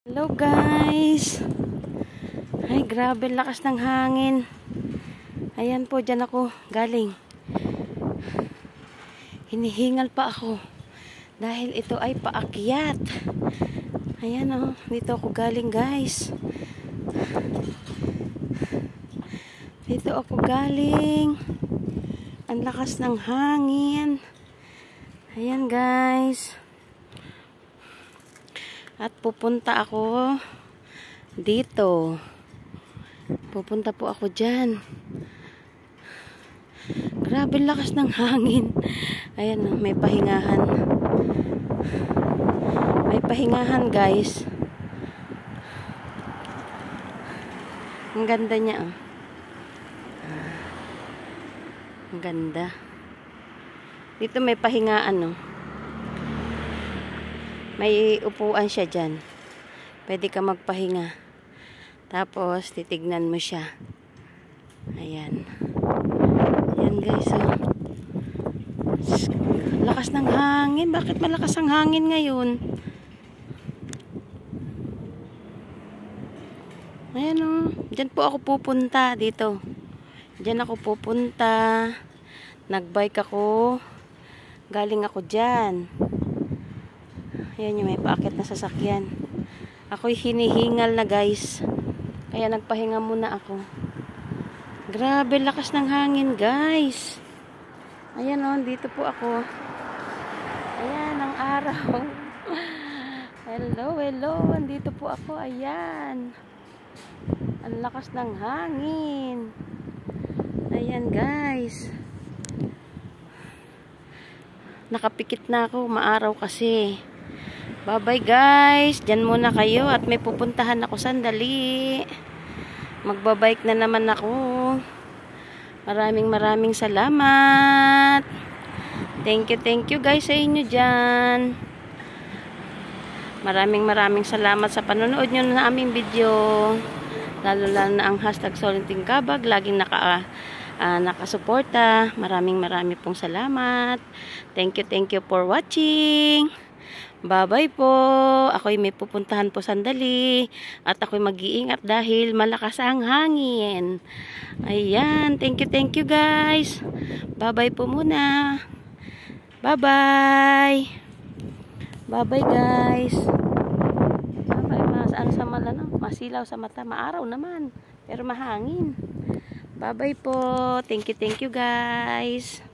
Hello guys. Ay grabe lakas ng hangin. Ayan po, dyan ako galing. Hinihingal pa ako dahil ito ay paakyat. Ayan oh, dito ako galing guys. Dito ako galing. Ang lakas ng hangin. Ayan guys. At pupunta ako dito. Pupunta po ako dyan. Grabe lakas ng hangin. Ayan, may pahingahan. May pahingahan guys. Ang ganda niya. Oh. Ang ganda. Dito may pahingaan. Oh. May upuan siya dyan. Pwede ka magpahinga. Tapos, titignan mo siya. Ayan. Ayan guys. Oh. Lakas ng hangin. Bakit malakas ang hangin ngayon? Ayan oh. Dyan po ako pupunta. Dito. Dyan ako pupunta. Nagbike ako. Galing ako dyan. Ayan yung may paakit na sasakyan. Ako'y hinihingal na guys. Kaya nagpahinga muna ako. Grabe lakas ng hangin guys. Ayan o, dito po ako. Ayan ang araw. Hello, hello. Andito po ako. Ayan. Ang lakas ng hangin. Ayan guys. Nakapikit na ako. Maaraw kasi. Bye-bye guys. Diyan muna kayo at may pupuntahan ako sandali. Magbabike na naman ako. Maraming salamat. Thank you guys sa inyo dyan. Maraming salamat sa panonood nyo na aming video. Lalo na ang hashtag Solintingkabag. Laging nakasuporta. Maraming pong salamat. Thank you for watching. Bye-bye po. Ako'y may pupuntahan po sandali. At ako'y mag-iingat dahil malakas ang hangin. Ayan. Thank you guys. Bye-bye po muna. Bye-bye. Bye-bye guys. Bye-bye. Ano sa mata, no? Masilaw sa mata. Maaraw naman. Pero mahangin. Bye-bye po. Thank you guys.